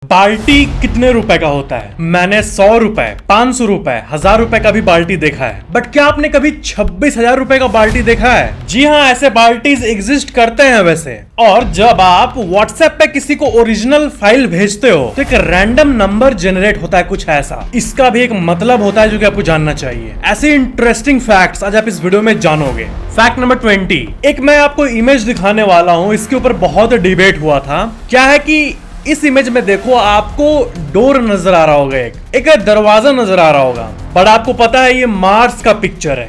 बाल्टी कितने रुपए का होता है? मैंने 100 रुपए, 500 रुपए, 1000 रुपए का भी बाल्टी देखा है, बट क्या आपने कभी 26,000 रुपए का बाल्टी देखा है? जी हाँ, ऐसे बाल्टीज एग्जिस्ट करते हैं वैसे। और जब आप व्हाट्सएप पे किसी को ओरिजिनल फाइल भेजते हो तो एक रैंडम नंबर जनरेट होता है कुछ ऐसा। इसका भी एक मतलब होता है जो कि आपको जानना चाहिए। ऐसे इंटरेस्टिंग फैक्ट्स आज आप इस वीडियो में जानोगे। फैक्ट नंबर 20, एक मैं आपको इमेज दिखाने वाला हूँ, इसके ऊपर बहुत डिबेट हुआ था। क्या है कि इस इमेज में देखो, आपको डोर नजर आ रहा होगा, एक दरवाजा नजर आ रहा होगा, बट आपको पता है ये मार्स का पिक्चर है।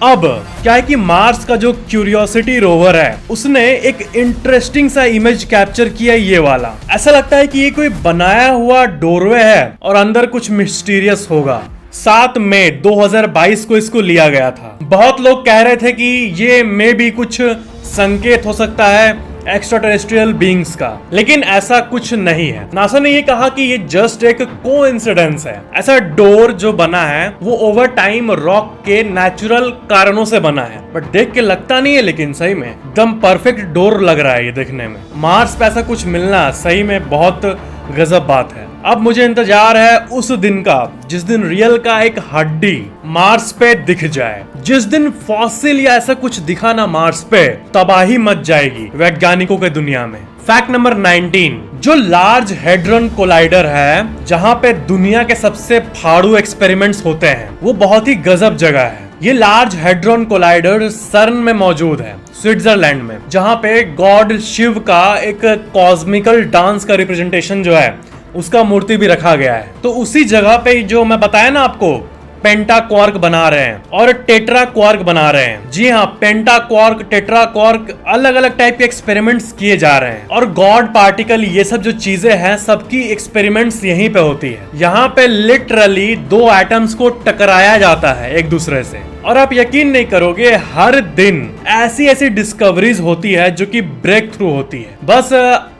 अब क्या है कि मार्स का जो क्यूरियोसिटी रोवर है उसने एक इंटरेस्टिंग सा इमेज कैप्चर किया, ये वाला। ऐसा लगता है कि ये कोई बनाया हुआ डोरवे है और अंदर कुछ मिस्टीरियस होगा। 7 मई 2022 को इसको लिया गया था। बहुत लोग कह रहे थे कि ये मे भी कुछ संकेत हो सकता है एक्स्ट्रा टेरेस्ट्रियल बीइंग्स का, लेकिन ऐसा कुछ नहीं है। नासा ने ये कहा कि ये जस्ट एक कोइंसिडेंस है। ऐसा डोर जो बना है वो ओवर टाइम रॉक के नेचुरल कारणों से बना है, बट देख के लगता नहीं है, लेकिन सही में एकदम परफेक्ट डोर लग रहा है ये देखने में। मार्स पे ऐसा कुछ मिलना सही में बहुत गजब बात है। अब मुझे इंतजार है उस दिन का जिस दिन रियल का एक हड्डी मार्स पे दिख जाए। जिस दिन फॉसिल या ऐसा कुछ दिखा ना मार्स पे, तबाही मच जाएगी वैज्ञानिकों के दुनिया में। फैक्ट नंबर 19, जो लार्ज हेड्रॉन कोलाइडर है जहां पे दुनिया के सबसे फाड़ू एक्सपेरिमेंट्स होते हैं, वो बहुत ही गजब जगह है। ये लार्ज हेड्रॉन कोलाइडर सर्न में मौजूद है, स्विट्जरलैंड में, जहां पे गॉड शिव का एक कॉस्मिकल डांस का रिप्रेजेंटेशन जो है उसका मूर्ति भी रखा गया है। तो उसी जगह पे जो मैं बताया ना आपको, पेंटा क्वार्क बना रहे हैं और टेट्रा क्वार्क बना रहे हैं। जी हाँ, पेंटा क्वार्क, टेट्रा क्वार्क, अलग अलग टाइप के एक्सपेरिमेंट्स किए जा रहे हैं। और गॉड पार्टिकल, ये सब जो चीजें हैं सबकी एक्सपेरिमेंट्स यहीं पे होती है। यहाँ पे लिटरली 2 एटम्स को टकराया जाता है एक दूसरे से। और आप यकीन नहीं करोगे, हर दिन ऐसी ऐसी डिस्कवरीज होती है जो कि ब्रेक थ्रू होती है। बस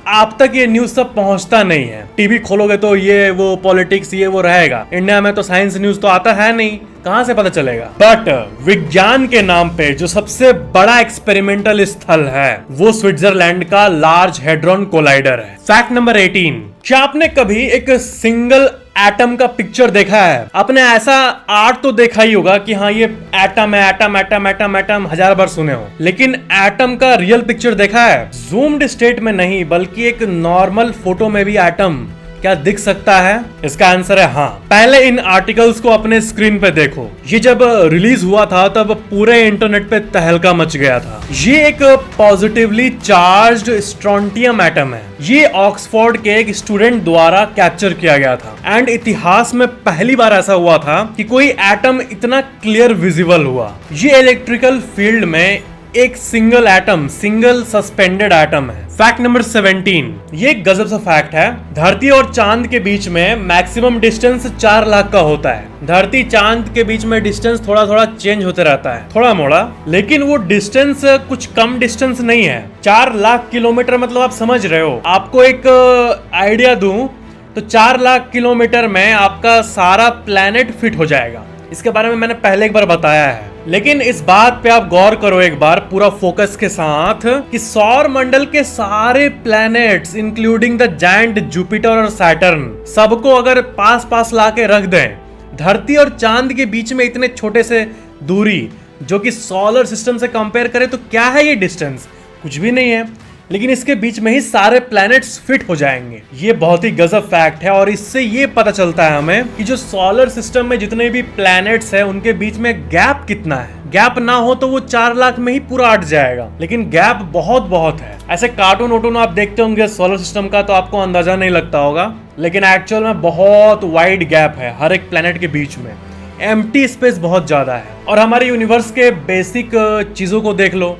आप तक ये न्यूज सब पहुंचता नहीं है। टीवी खोलोगे तो ये वो पॉलिटिक्स ये वो रहेगा। इंडिया में तो साइंस न्यूज तो आता है नहीं, कहां से पता चलेगा। बट विज्ञान के नाम पे जो सबसे बड़ा एक्सपेरिमेंटल स्थल है वो स्विट्जरलैंड का लार्ज हेड्रॉन कोलाइडर है। फैक्ट नंबर 18, क्या आपने कभी एक सिंगल एटम का पिक्चर देखा है? आपने ऐसा आर्ट तो देखा ही होगा कि हाँ ये एटम है, एटम एटम एटम एटम 1000 बार सुने हो, लेकिन एटम का रियल पिक्चर देखा है? जूम्ड स्टेट में नहीं, बल्कि एक नॉर्मल फोटो में भी एटम क्या दिख सकता है? इसका आंसर है हाँ। पहले इन आर्टिकल्स को अपने स्क्रीन पे देखो। ये जब रिलीज हुआ था तब पूरे इंटरनेट पे तहलका मच गया था। ये एक पॉजिटिवली चार्ज्ड स्ट्रोंटियम एटम है। ये ऑक्सफोर्ड के एक स्टूडेंट द्वारा कैप्चर किया गया था एंड इतिहास में पहली बार ऐसा हुआ था कि कोई एटम इतना क्लियर विजिबल हुआ। ये इलेक्ट्रिकल फील्ड में एक single atom, single suspended atom है। फैक्ट नंबर 17, ये गजब सा फैक्ट है। धरती और चांद के बीच में मैक्सिमम डिस्टेंस 4 लाख का होता है। धरती चांद के बीच में डिस्टेंस थोड़ा थोड़ा चेंज होते रहता है, थोड़ा मोड़ा, लेकिन वो डिस्टेंस कुछ कम डिस्टेंस नहीं है। 4 लाख किलोमीटर मतलब आप समझ रहे हो। आपको एक आइडिया दूं तो 4 लाख किलोमीटर में आपका सारा प्लेनेट फिट हो जाएगा। इसके बारे में मैंने पहले एक बार बताया है, लेकिन इस बात पे आप गौर करो एक बार पूरा फोकस के साथ कि सौर मंडल के सारे planets including the giant Jupiter और सैटर्न, सबको अगर पास पास ला के रख दें, धरती और चांद के बीच में इतने छोटे से दूरी जो कि सोलर सिस्टम से कंपेयर करें तो क्या है ये डिस्टेंस? कुछ भी नहीं है, लेकिन इसके बीच में ही सारे प्लैनेट्स फिट हो जाएंगे। ये बहुत ही गजब फैक्ट है और इससे ये पता चलता है हमें कि जो सोलर सिस्टम में जितने भी प्लैनेट्स हैं उनके बीच में गैप कितना है। गैप ना हो तो वो 4 लाख में ही पूरा अट जाएगा, लेकिन गैप बहुत बहुत है। ऐसे कार्टून वोटून आप देखते होंगे सोलर सिस्टम का तो आपको अंदाजा नहीं लगता होगा, लेकिन एक्चुअल में बहुत वाइड गैप है हर एक प्लैनेट के बीच में। एम्प्टी स्पेस बहुत ज्यादा है। और हमारे यूनिवर्स के बेसिक चीजों को देख लो,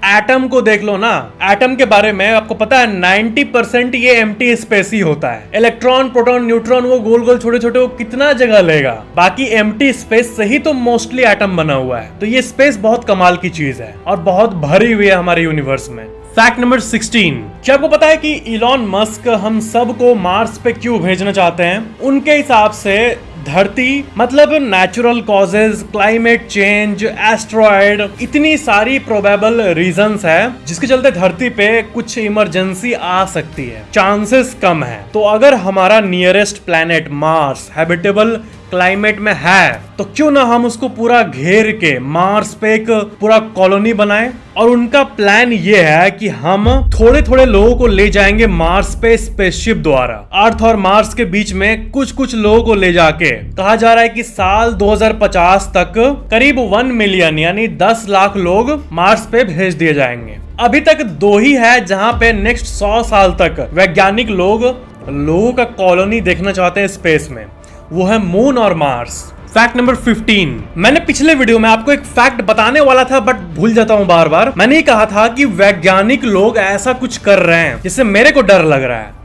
एटम को देख लो ना। एटम के बारे में आपको पता है 90% ये एम्प्टी स्पेस ही होता है। इलेक्ट्रॉन, प्रोटॉन, न्यूट्रॉन वो गोल गोल छोटे छोटे वो कितना जगह लेगा, बाकी एम्प्टी स्पेस से ही तो मोस्टली एटम बना हुआ है। तो ये स्पेस बहुत कमाल की चीज है और बहुत भरी हुई है हमारे यूनिवर्स में। फैक्ट नंबर 16, क्या आपको पता है कि इलॉन मस्क हम सब को मार्स पे क्यों भेजना चाहते हैं? उनके हिसाब से धरती मतलब natural causes, climate change, asteroid, इतनी सारी प्रोबेबल रीजंस है जिसके चलते धरती पे कुछ इमरजेंसी आ सकती है, चांसेस कम है। तो अगर हमारा nearest planet Mars habitable climate में है तो क्यों ना हम उसको पूरा घेर के मार्स पे एक पूरा कॉलोनी बनाएं। और उनका प्लान ये है कि हम थोड़े थोड़े लोगों को ले जाएंगे मार्स पे स्पेसशिप द्वारा। अर्थ और मार्स के बीच में कुछ कुछ लोगों को ले जाके कहा जा रहा है कि साल 2050 तक करीब 1 मिलियन यानी 10 लाख लोग मार्स पे भेज दिए जाएंगे। अभी तक 2 ही है जहां पे नेक्स्ट 100 साल तक वैज्ञानिक लोगों का कॉलोनी देखना चाहते हैं स्पेस में, वो है मून और मार्स। Fact number 15। मैंने पिछले वीडियो में आपको एक फैक्ट बताने वाला था बट भूल जाता हूं बार बार। मैंने ये कहा था कि वैज्ञानिक लोग ऐसा कुछ कर रहे हैं जिससे मेरे को डर लग रहा है।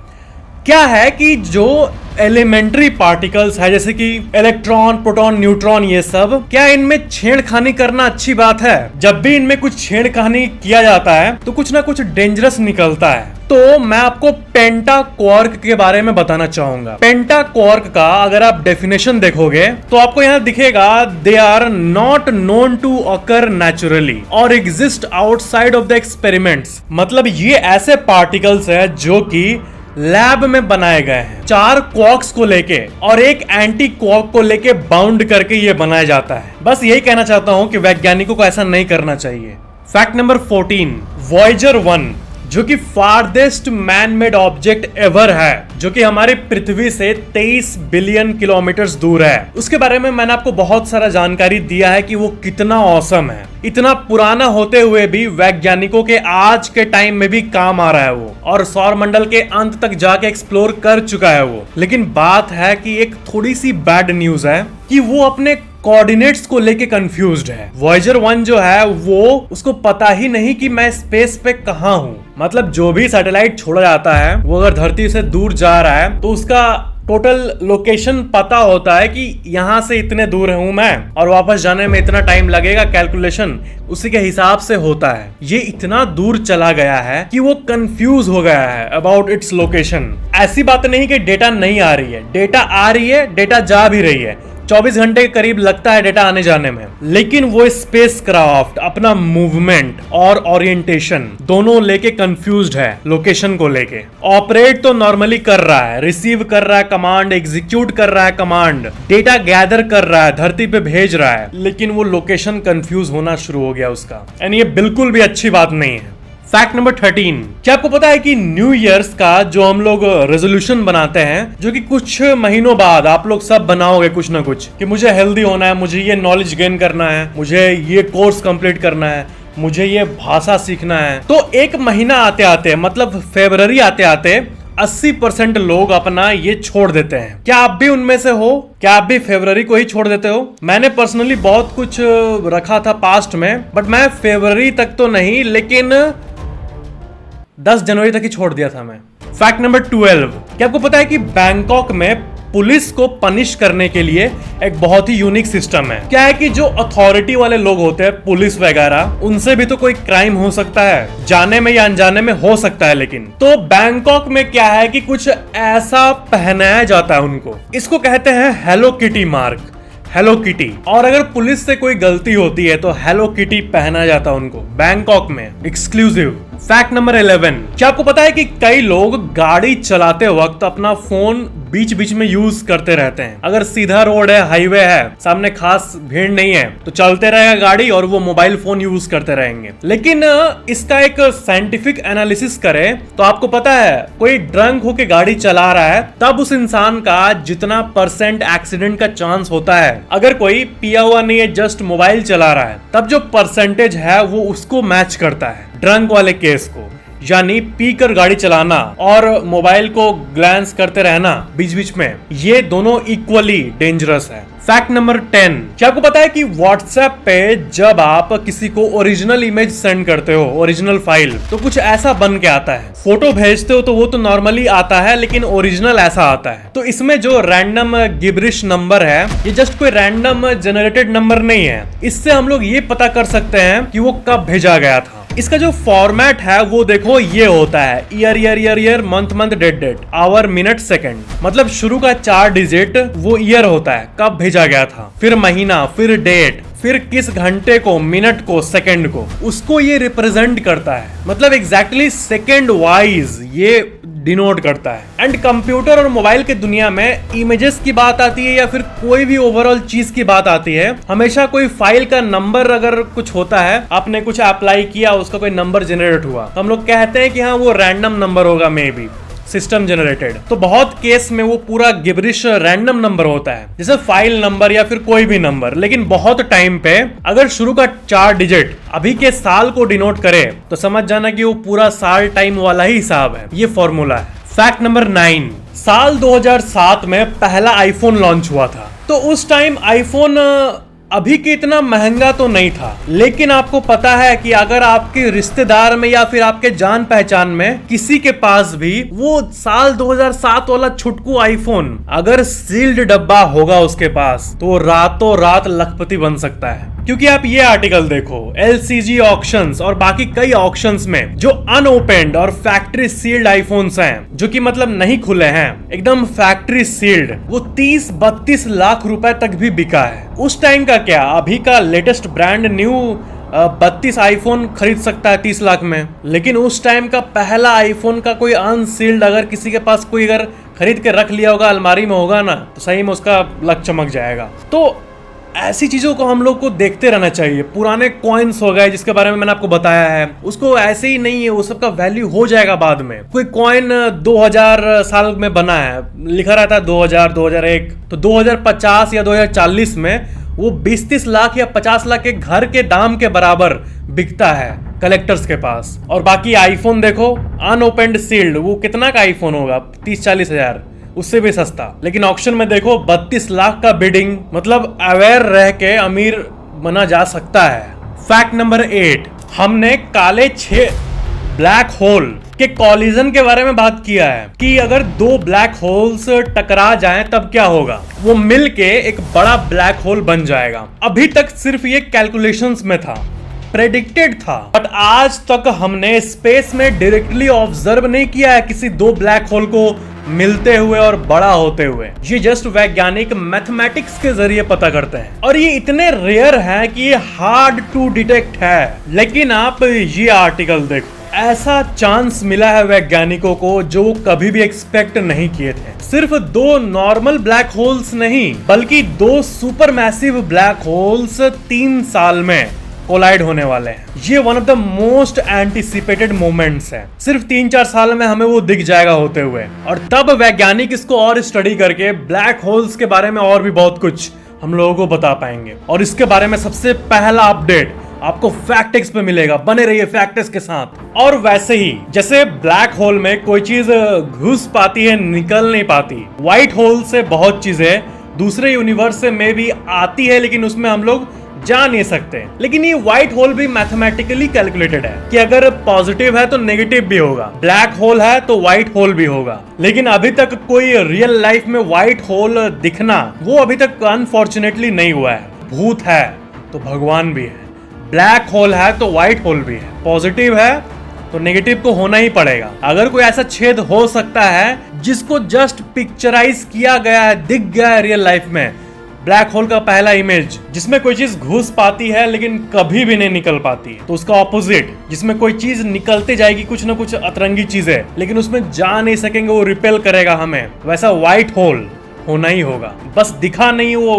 क्या है कि जो एलिमेंट्री पार्टिकल्स है जैसे कि इलेक्ट्रॉन, प्रोटॉन, न्यूट्रॉन, ये सब, क्या इनमें छेड़खानी करना अच्छी बात है? जब भी इनमें कुछ छेड़खानी किया जाता है तो कुछ ना कुछ डेंजरस निकलता है। तो मैं आपको पेंटा क्वार्क के बारे में बताना चाहूंगा। पेंटा क्वार्क का अगर आप डेफिनेशन देखोगे तो आपको यहाँ दिखेगा they are not known to occur naturally और exist outside of the experiments. मतलब ये ऐसे पार्टिकल्स है जो कि लैब में बनाए गए हैं। 4 क्वार्क्स को लेके और एक एंटी क्वार्क को लेके बाउंड करके ये बनाया जाता है। बस यही कहना चाहता हूं कि वैज्ञानिकों को ऐसा नहीं करना चाहिए। Fact number 14। वॉयेजर 1 जो कि farthest man made object ever है, जो कि हमारे पृथ्वी से 23 बिलियन किलोमीटर दूर है, उसके बारे में मैंने आपको बहुत सारा जानकारी दिया है कि वो कितना औसम है। इतना पुराना होते हुए भी वैज्ञानिकों के आज के टाइम में भी काम आ रहा है वो, और सौर मंडल के अंत तक जाके एक्सप्लोर कर चुका है वो। लेकिन बात है कि एक थोड़ी सी बैड न्यूज है कि वो अपने कोऑर्डिनेट्स को लेके कंफ्यूज्ड है। वॉयेजर 1 जो है वो उसको पता ही नहीं कि मैं स्पेस पे कहाँ हूँ। मतलब जो भी सैटेलाइट छोड़ा जाता है वो अगर धरती से दूर जा रहा है तो उसका टोटल लोकेशन पता होता है कि यहाँ से इतने दूर हूं मैं और वापस जाने में इतना टाइम लगेगा, कैलकुलेशन उसी के हिसाब से होता है। ये इतना दूर चला गया है कि वो कंफ्यूज हो गया है अबाउट इट्स लोकेशन। ऐसी बात नहीं कि डेटा नहीं आ रही है, डेटा आ रही है, डेटा जा भी रही है। 24 घंटे के करीब लगता है डेटा आने जाने में, लेकिन वो स्पेस क्राफ्ट अपना मूवमेंट और ओरिएंटेशन दोनों लेके कंफ्यूज्ड है लोकेशन को लेके। ऑपरेट तो नॉर्मली कर रहा है, रिसीव कर रहा है कमांड, एग्जीक्यूट कर रहा है कमांड, डेटा गैदर कर रहा है, धरती पे भेज रहा है, लेकिन वो लोकेशन कंफ्यूज होना शुरू हो गया उसका। एंड ये बिल्कुल भी अच्छी बात नहीं है। Fact number 13। क्या आपको पता है कि न्यू ईयर्स का जो हम लोग रेजोल्यूशन बनाते हैं, जो कि कुछ महीनों बाद आप लोग सब बनाओगे कुछ ना कुछ, कि मुझे हेल्दी होना है, मुझे ये नॉलेज गेन करना है, मुझे ये कोर्स कंप्लीट करना है, मुझे ये भाषा सीखना है। तो एक महीना आते आते मतलब फरवरी आते आते 80% लोग अपना ये छोड़ देते हैं। क्या आप भी उनमें से हो? क्या आप भी फरवरी को ही छोड़ देते हो? मैंने पर्सनली बहुत कुछ रखा था पास्ट में, बट मैं फरवरी तक तो नहीं, लेकिन 10 जनवरी तक ही छोड़ दिया था मैं। Fact number 12। क्या आपको पता है कि बैंकॉक में पुलिस को पनिश करने के लिए एक बहुत ही यूनिक सिस्टम है। क्या है कि जो अथॉरिटी वाले लोग होते हैं, पुलिस वगैरह, उनसे भी तो कोई क्राइम हो सकता है, जाने में या अनजाने में हो सकता है। लेकिन तो बैंकॉक में क्या है कि कुछ ऐसा पहनाया जाता है उनको, इसको कहते हैं hello kitty mark, hello kitty. और अगर पुलिस से कोई गलती होती है तो हेलो किटी पहना जाता है उनको बैंकॉक में, एक्सक्लूसिव। Fact number 11। क्या आपको पता है कि कई लोग गाड़ी चलाते वक्त अपना फोन बीच बीच में यूज करते रहते हैं? अगर सीधा रोड है, हाईवे है, सामने खास भीड़ नहीं है, तो चलते रहेगा गाड़ी और वो मोबाइल फोन यूज करते रहेंगे। लेकिन इसका एक साइंटिफिक एनालिसिस करें तो आपको पता है, कोई ड्रंक होके गाड़ी चला रहा है तब उस इंसान का जितना % एक्सीडेंट का चांस होता है, अगर कोई पिया हुआ नहीं है, जस्ट मोबाइल चला रहा है, तब जो % है वो उसको मैच करता है ड्रंक वाले केस को। यानी पीकर गाड़ी चलाना और मोबाइल को ग्लैंस करते रहना बीच बीच में, ये दोनों इक्वली डेंजरस है। Fact number 10। क्या आपको पता है कि व्हाट्सएप पे जब आप किसी को ओरिजिनल इमेज सेंड करते हो, ओरिजिनल फाइल, तो कुछ ऐसा बन के आता है। फोटो भेजते हो तो वो तो नॉर्मली आता है, लेकिन ओरिजिनल ऐसा आता है। तो इसमें जो रैंडम गिब्रिश नंबर है, ये जस्ट कोई रैंडम जनरेटेड नंबर नहीं है। इससे हम लोग ये पता कर सकते हैं कि वो कब भेजा गया था। इसका जो फॉर्मेट है वो देखो ये होता है year year year year, month month, date date, hour, minute, second. मतलब शुरू का 4 डिजिट वो ईयर होता है, कब भेजा गया था, फिर महीना, फिर डेट, फिर किस घंटे को, मिनट को, सेकंड को, उसको ये रिप्रेजेंट करता है। मतलब एग्जैक्टली सेकंड वाइज ये डिनोट करता है। एंड कंप्यूटर और मोबाइल की दुनिया में इमेजेस की बात आती है या फिर कोई भी ओवरऑल चीज की बात आती है, हमेशा कोई फाइल का नंबर अगर कुछ होता है, आपने कुछ अप्लाई किया, उसका कोई नंबर जनरेट हुआ, तो हम लोग कहते हैं कि हाँ वो रैंडम नंबर होगा, मे बी सिस्टम जनरेटेड। तो बहुत केस में वो पूरा गिबरिश रैंडम नंबर होता है, जैसे फाइल नंबर या फिर कोई भी नंबर। लेकिन बहुत टाइम पे अगर शुरू का 4 डिजिट अभी के साल को डिनोट करे तो समझ जाना कि वो पूरा साल टाइम वाला ही हिसाब है। ये फॉर्मूला है। फैक्ट नंबर 9, साल 2007 में पहला आईफोन लॉन्च हुआ था। तो उस टाइम आईफोन अभी के इतना महंगा तो नहीं था, लेकिन आपको पता है कि अगर आपके रिश्तेदार में या फिर आपके जान पहचान में किसी के पास भी वो साल 2007 वाला छुटकू आईफोन अगर सील्ड डब्बा होगा उसके पास, तो रातों रात लखपति बन सकता है। क्योंकि आप ये आर्टिकल देखो, LCG ऑक्शंस और बाकी कई ऑक्शंस में जो अनओपेंड और फैक्ट्री सील्ड आईफोन्स हैं, जो कि मतलब नहीं खुले हैं, एकदम फैक्ट्री सील्ड, वो 30-32 लाख रुपए तक भी बिका है। उस टाइम का क्या, अभी का लेटेस्ट ब्रांड न्यू 32 आईफोन खरीद सकता है 30 लाख में, लेकिन उस टाइम का पहला आईफोन का कोई अनसील्ड अगर किसी के पास कोई अगर खरीद के रख लिया होगा, अलमारी में होगा ना, तो सही में उसका लक चमक जाएगा। तो ऐसी चीजों को हम लोग को देखते रहना चाहिए। पुराने कॉइन्स हो गए जिसके बारे में मैंने आपको बताया है, उसको ऐसे ही नहीं है, वो सबका वैल्यू हो जाएगा बाद में। कोई कॉइन 2000 साल में बना है, लिखा रहता है 2000, 2001, तो 2050 या 2040 में वो 20-30 लाख या 50 लाख के घर के दाम के बराबर बिकता है कलेक्टर्स के पास। और बाकी आईफोन देखो, अनओपेंड सील्ड, वो कितना का आईफोन होगा, 30-40 हजार, उससे भी सस्ता। लेकिन ऑक्शन में देखो 32 लाख का बिडिंग। मतलब अवेयर रह के अमीर बना जा सकता है। फैक्ट नंबर 8, हमने काले 6 ब्लैक होल के कॉलिजन के बारे में बात किया है कि अगर 2 ब्लैक होल्स टकरा जाएं तब क्या होगा, वो मिलके एक बड़ा ब्लैक होल बन जाएगा। अभी तक सिर्फ ये कैलकुलेशंस में था, प्रेडिक्टेड था, बट आज तक हमने स्पेस में डायरेक्टली ऑब्जर्व नहीं किया है किसी 2 ब्लैक होल को मिलते हुए और बड़ा होते हुए। ये जस्ट वैज्ञानिक मैथमेटिक्स के जरिए पता करते हैं, और ये इतने रेयर है कि ये हार्ड टू डिटेक्ट है। लेकिन आप ये आर्टिकल देखो, ऐसा चांस मिला है वैज्ञानिकों को जो कभी भी एक्सपेक्ट नहीं किए थे। सिर्फ 2 नॉर्मल ब्लैक होल्स नहीं, बल्कि 2 सुपर मैसिव ब्लैक होल्स 3 साल में कोलाइड होने वाले हैं। ये one of the most anticipated moments है। सिर्फ 3-4 साल में हमें वो दिख जाएगा होते हुए, और तब वैज्ञानिक इसको और स्टडी करके ब्लैक होल्स के बारे में और भी बहुत कुछ हम लोगों को बता पाएंगे। और इसके बारे में सबसे पहला अपडेट आपको फैक्टेक्स पे मिलेगा। बने रहिए फैक्टेक्स के साथ। और वैसे ही जैसे ब्लैक होल में कोई चीज घुस पाती है, निकल नहीं पाती, व्हाइट होल से बहुत चीजें दूसरे यूनिवर्स से में भी आती है, लेकिन उसमें हम लोग जा नहीं सकते। लेकिन ये व्हाइट होल भी मैथमेटिकली कैलकुलेटेड है कि अगर पॉजिटिव है तो नेगेटिव भी होगा, ब्लैक होल है तो व्हाइट होल भी होगा। लेकिन अभी तक कोई रियल लाइफ में व्हाइट होल दिखना, वो अभी तक अनफॉर्चुनेटली नहीं हुआ है। भूत है तो भगवान भी है, ब्लैक होल है तो व्हाइट होल भी है, पॉजिटिव है तो नेगेटिव को होना ही पड़ेगा। अगर कोई ऐसा छेद हो सकता है जिसको जस्ट पिक्चराइज किया गया है, दिख गया है रियल लाइफ में, ब्लैक होल का पहला इमेज जिसमें कोई चीज घुस पाती है लेकिन कभी भी नहीं निकल पाती, तो उसका ऑपोजिट जिसमें कोई चीज निकलते जाएगी, कुछ ना कुछ अतरंगी चीज है, लेकिन उसमें जा नहीं सकेंगे, वो रिपेल करेगा हमें, वैसा व्हाइट होल होना ही होगा। बस दिखा नहीं, वो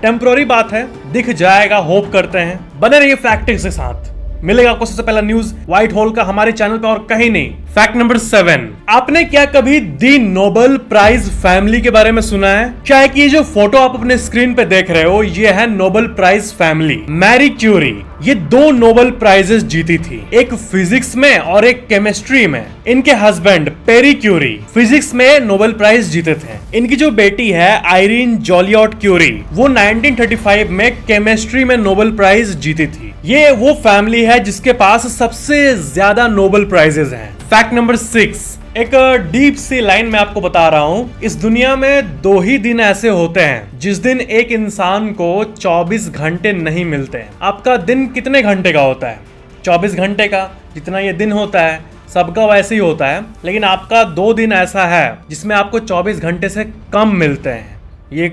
टेम्पोररी बात है, दिख जाएगा, होप करते हैं। बने रहिए फैक्टिंग के साथ, मिलेगा आपको सबसे पहला न्यूज व्हाइट होल का हमारे चैनल पे और कहीं नहीं। फैक्ट नंबर 7, आपने क्या कभी दी नोबेल प्राइज फैमिली के बारे में सुना है? क्या है कि ये जो फोटो आप अपने स्क्रीन पे देख रहे हो, ये है Nobel prize family. Marie Curie ये 2 नोबेल प्राइजेस जीती थी, एक फिजिक्स में और एक केमिस्ट्री में। इनके हस्बैंड पेरी क्यूरी फिजिक्स में नोबेल प्राइज जीते थे। इनकी जो बेटी है आयरीन जॉलियट क्यूरी, वो 1935 में केमिस्ट्री में नोबेल प्राइज जीती थी। ये वो फैमिली है जिसके पास सबसे ज्यादा नोबेल प्राइजेस हैं। फैक्ट नंबर 6, एक डीप सी लाइन में आपको बता रहा हूं, इस दुनिया में 2 ही दिन ऐसे होते हैं जिस दिन एक इंसान को 24 घंटे नहीं मिलते हैं। आपका दिन कितने घंटे का होता है? 24 घंटे का जितना ये दिन होता है सबका वैसे ही होता है, लेकिन आपका 2 दिन ऐसा है जिसमें आपको 24 घंटे से कम मिलते हैं। ये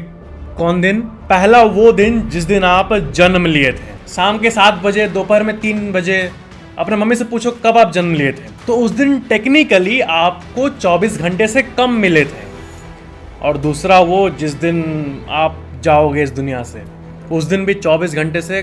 कौन दिन? पहला वो दिन जिस दिन आप जन्म लिए थे, शाम के 7 बजे, दोपहर में 3 बजे। अपने मम्मी से पूछो कब आप जन्म लिए थे, तो उस दिन टेक्निकली आपको 24 घंटे से कम मिले थे। और दूसरा वो जिस दिन आप जाओगे इस दुनिया से, उस दिन भी 24 घंटे से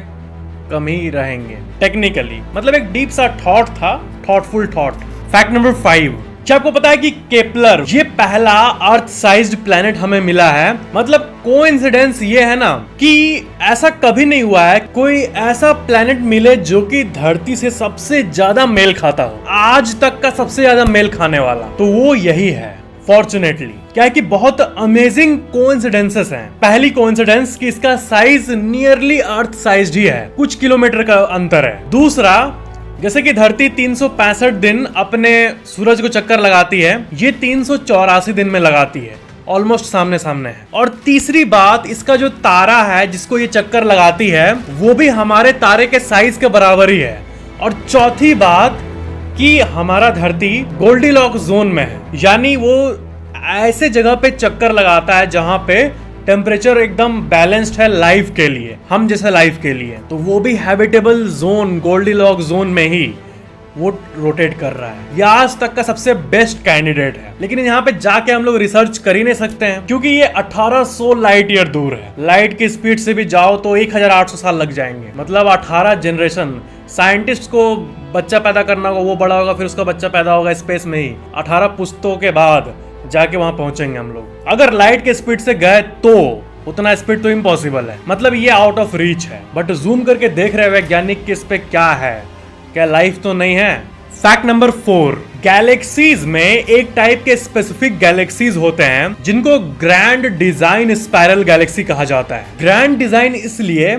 कम ही रहेंगे टेक्निकली। मतलब एक डीप सा थॉट था, थॉटफुल थॉट। फैक्ट नंबर 5, क्या आपको पता है कि केपलर ये पहला अर्थ साइज्ड प्लेनेट हमें मिला है? मतलब कोइंसिडेंस ये है ना कि ऐसा कभी नहीं हुआ है कोई ऐसा प्लेनेट मिले जो कि धरती से सबसे ज्यादा मेल खाता हो, आज तक का सबसे ज्यादा मेल खाने वाला, तो वो यही है फॉर्चुनेटली। क्या है कि बहुत अमेजिंग कोइंसिडेंसेस हैं। पहली कोइंसिडेंस कि इसका साइज नियरली अर्थ साइज्ड ही है, कुछ किलोमीटर का अंतर है। दूसरा, जैसे कि धरती 365 दिन अपने सूरज को चक्कर लगाती है, ये 384 दिन में लगाती है, ऑलमोस्ट सामने सामने है। और तीसरी बात, इसका जो तारा है जिसको ये चक्कर लगाती है वो भी हमारे तारे के साइज के बराबर ही है। और चौथी बात कि हमारा धरती गोल्डीलॉक्स जोन में है, यानी वो ऐसे जगह पे चक्कर लगाता है जहां पे टेम्परेचर एकदम बैलेंस्ड है लाइफ के लिए, हम जैसे लाइफ के लिए। तो वो भी हैबिटेबल जोन, गोल्डीलॉक्स जोन में ही वो रोटेट कर रहा है। ये आज तक का सबसे बेस्ट कैंडिडेट है, लेकिन यहाँ पे जाके हम लोग रिसर्च कर ही नहीं सकते हैं क्योंकि ये 1800 लाइट ईयर दूर है। लाइट की स्पीड से भी जाओ तो 1800 साल लग जाएंगे। मतलब 18 जनरेशन साइंटिस्ट को बच्चा पैदा करना होगा, वो बड़ा होगा, फिर उसका बच्चा पैदा होगा स्पेस में ही। 18 पुश्तों के बाद जाके वहां पहुंचेंगे हम लोग। अगर लाइट के स्पीड से गए तो उतना स्पीड तो इम्पॉसिबल है, मतलब ये आउट ऑफ रीच है। बट जूम करके देख रहे वैज्ञानिक कि इस पे क्या है, क्या लाइफ तो नहीं है। फैक्ट नंबर 4, गैलेक्सीज में एक टाइप के स्पेसिफिक गैलेक्सीज होते हैं जिनको ग्रैंड डिजाइन स्पाइरल गैलेक्सी कहा जाता है। ग्रैंड डिजाइन इसलिए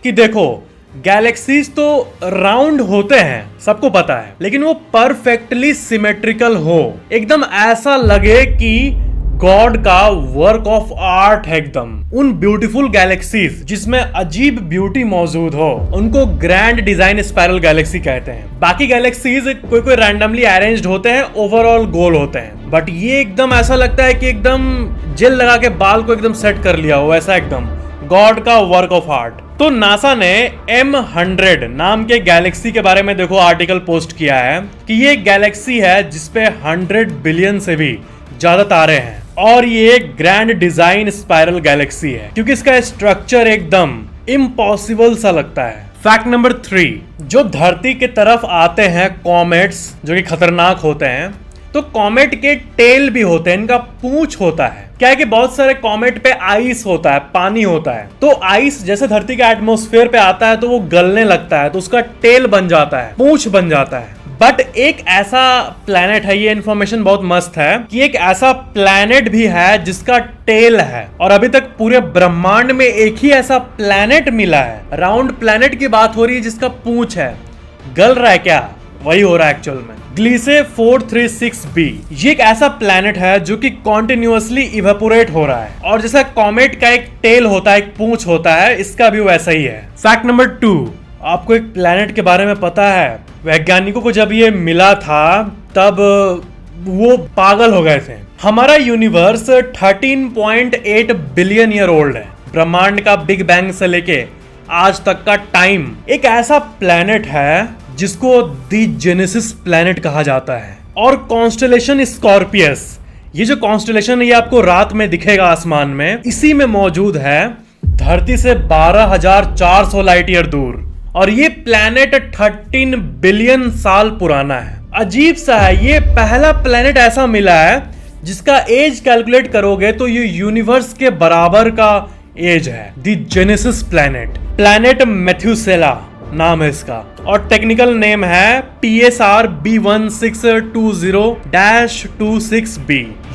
कि देखो, गैलेक्सीज तो राउंड होते हैं, सबको पता है, लेकिन वो परफेक्टली सिमेट्रिकल हो, एकदम ऐसा लगे कि गॉड का वर्क ऑफ आर्ट है एकदम। उन ब्यूटीफुल गैलेक्सीज जिसमें अजीब ब्यूटी मौजूद हो उनको ग्रैंड डिजाइन स्पाइरल गैलेक्सी कहते हैं। बाकी गैलेक्सीज कोई रैंडमली अरेंज्ड होते हैं, ओवरऑल गोल होते हैं, बट ये एकदम ऐसा लगता है कि एकदम जेल लगा के बाल को एकदम सेट कर लिया हो, ऐसा एकदम गॉड का वर्क ऑफ आर्ट। तो नासा ने M100 नाम के गैलेक्सी के बारे में देखो आर्टिकल पोस्ट किया है कि ये एक गैलेक्सी है जिसपे 100 बिलियन से भी ज्यादा तारे हैं और ये एक ग्रैंड डिजाइन स्पाइरल गैलेक्सी है क्योंकि इसका स्ट्रक्चर एकदम इम्पॉसिबल सा लगता है। फैक्ट नंबर 3, जो धरती के तरफ आते हैं कॉमेट्स जो कि खतरनाक होते हैं, तो कॉमेट के टेल भी होते हैं, इनका पूंछ होता है। क्या है कि बहुत सारे कॉमेट पे आइस होता है, पानी होता है, तो आइस जैसे धरती के एटमॉस्फेयर पे आता है तो वो गलने लगता है, तो उसका टेल बन जाता है, पूंछ बन जाता है। बट एक ऐसा प्लैनेट है, ये इन्फॉर्मेशन बहुत मस्त है कि एक ऐसा प्लैनेट भी है जिसका टेल है, और अभी तक पूरे ब्रह्मांड में एक ही ऐसा प्लैनेट मिला है। राउंड प्लैनेट की बात हो रही है जिसका पूंछ है। गल रहा है क्या? वही हो रहा है एक्चुअल में। ग्लीसे 436b ये एक ऐसा प्लैनेट है जो कि कॉन्टिन्यूअसली इवेपोरेट हो रहा है, और जैसा कॉमेट का एक टेल होता है, एक पूंछ होता है, इसका भी वैसा ही है। फैक्ट नंबर 2, आपको एक प्लैनेट के बारे में पता है? वैज्ञानिकों को जब ये मिला था तब वो पागल हो गए थे। हमारा यूनिवर्स 13.8 बिलियन ईयर ओल्ड है। ब्रह्मांड का बिग बैंग से लेके आज तक का टाइम। एक ऐसा प्लैनेट है जिसको दी जेनेसिस प्लैनेट कहा जाता है, और कॉन्स्टेलेशन स्कॉर्पियस, ये जो कॉन्स्टेलेशन है ये आपको रात में दिखेगा आसमान में, इसी में मौजूद है धरती से 12,400 लाइट ईयर दूर, और ये प्लैनेट 13 बिलियन साल पुराना है। अजीब सा है, ये पहला प्लैनेट ऐसा मिला है जिसका एज कैलकुलेट करोगे तो ये यूनिवर्स के बराबर का एज है। दी जेनेसिस प्लैनेट, प्लैनेट मेथ्यूसेला नाम है इसका, और टेक्निकल नेम है PSR B1620-26b।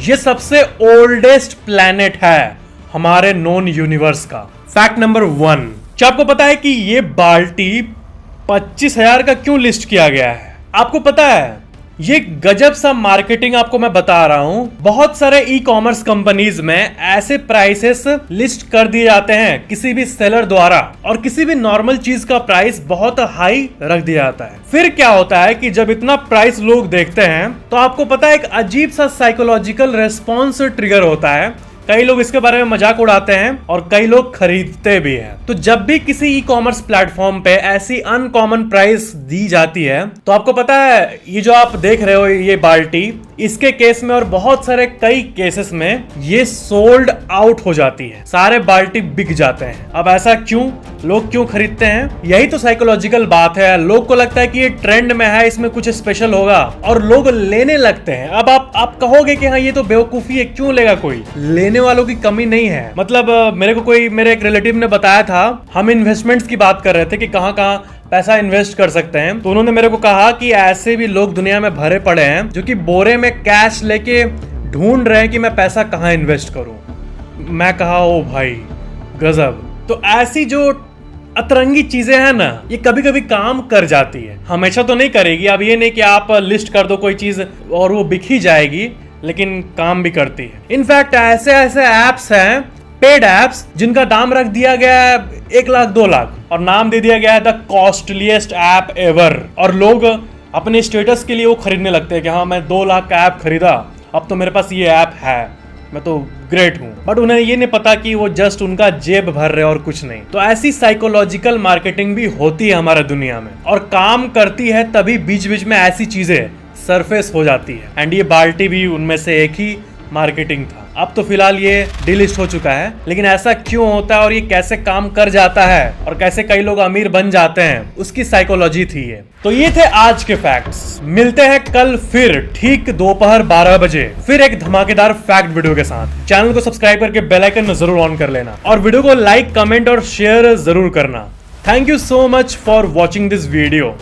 ये सबसे ओल्डेस्ट प्लैनेट है हमारे नोन यूनिवर्स का। फैक्ट नंबर 1, क्या आपको पता है कि ये बाल्टी 25,000 का क्यों लिस्ट किया गया है? आपको पता है ये गजब सा मार्केटिंग आपको मैं बता रहा हूं। बहुत सारे ई कॉमर्स कंपनीज में ऐसे प्राइसेस लिस्ट कर दिए जाते हैं किसी भी सेलर द्वारा, और किसी भी नॉर्मल चीज का प्राइस बहुत हाई रख दिया जाता है। फिर क्या होता है कि जब इतना प्राइस लोग देखते हैं तो आपको पता है एक अजीब सा साइकोलॉजिकल रेस्पॉन्स ट्रिगर होता है। कई लोग इसके बारे में मजाक उड़ाते हैं और कई लोग खरीदते भी हैं। तो जब भी किसी ई कॉमर्स प्लेटफॉर्म पे ऐसी अनकॉमन प्राइस दी जाती है तो आपको पता है ये जो आप देख रहे हो ये बाल्टी, इसके केस में और बहुत सारे कई केसेस में ये सोल्ड आउट हो जाती है, सारे बाल्टी बिक जाते हैं। अब ऐसा क्यों, लोग क्यों खरीदते हैं? यही तो साइकोलॉजिकल बात है। लोग को लगता है कि ये ट्रेंड में है, इसमें कुछ स्पेशल होगा और लोग लेने लगते हैं। अब आप कहोगे कि हाँ ये तो बेवकूफी है, क्यों लेगा कोई? लेने वालों की कमी नहीं है। मतलब मेरे एक रिलेटिव ने बताया था, हम इन्वेस्टमेंट्स की बात कर रहे थे कि कहाँ कहाँ पैसा इन्वेस्ट कर सकते हैं, तो उन्होंने मेरे को कहा कि ऐसे भी लोग दुनिया में भरे पड़े हैं जो कि बोरे में कैश लेके ढूंढ रहे हैं कि मैं पैसा कहाँ इन्वेस्ट करूं। मैं कहा ओ भाई गजब। तो ऐसी जो अतरंगी चीजें हैं ना, ये कभी कभी काम कर जाती है, हमेशा तो नहीं करेगी। अब ये नहीं कि आप लिस्ट कर दो कोई चीज और वो बिक ही जाएगी, लेकिन काम भी करती है। इनफैक्ट ऐसे ऐसे एप्स हैं, पेड एप्स, जिनका दाम रख दिया गया है 1 लाख 2 लाख और नाम दे दिया गया है द कॉस्टलीस्ट ऐप एवर, और लोग अपने स्टेटस के लिए वो खरीदने लगते हैं कि हाँ मैं 2 लाख का ऐप खरीदा, अब तो मेरे पास ये ऐप है, मैं तो ग्रेट हूं। बट उन्हें ये नहीं पता कि वो जस्ट उनका जेब भर रहे और कुछ नहीं। तो ऐसी साइकोलॉजिकल मार्केटिंग भी होती है हमारे दुनिया में और काम करती है, तभी बीच बीच में ऐसी चीजें सरफेस हो जाती है। एंड ये बाल्टी भी उनमें से एक ही मार्केटिंग था। अब तो फिलहाल ये डिलिस्ट हो चुका है, लेकिन ऐसा क्यों होता है और ये कैसे काम कर जाता है और कैसे कई लोग अमीर बन जाते हैं, उसकी साइकोलॉजी थी ये। तो ये थे आज के फैक्ट्स। मिलते हैं कल फिर ठीक दोपहर 12 बजे फिर एक धमाकेदार फैक्ट वीडियो के साथ। चैनल को सब्सक्राइब करके बेल आइकन जरूर ऑन कर लेना और वीडियो को लाइक, कमेंट और शेयर जरूर करना। Thank you so much for watching this video.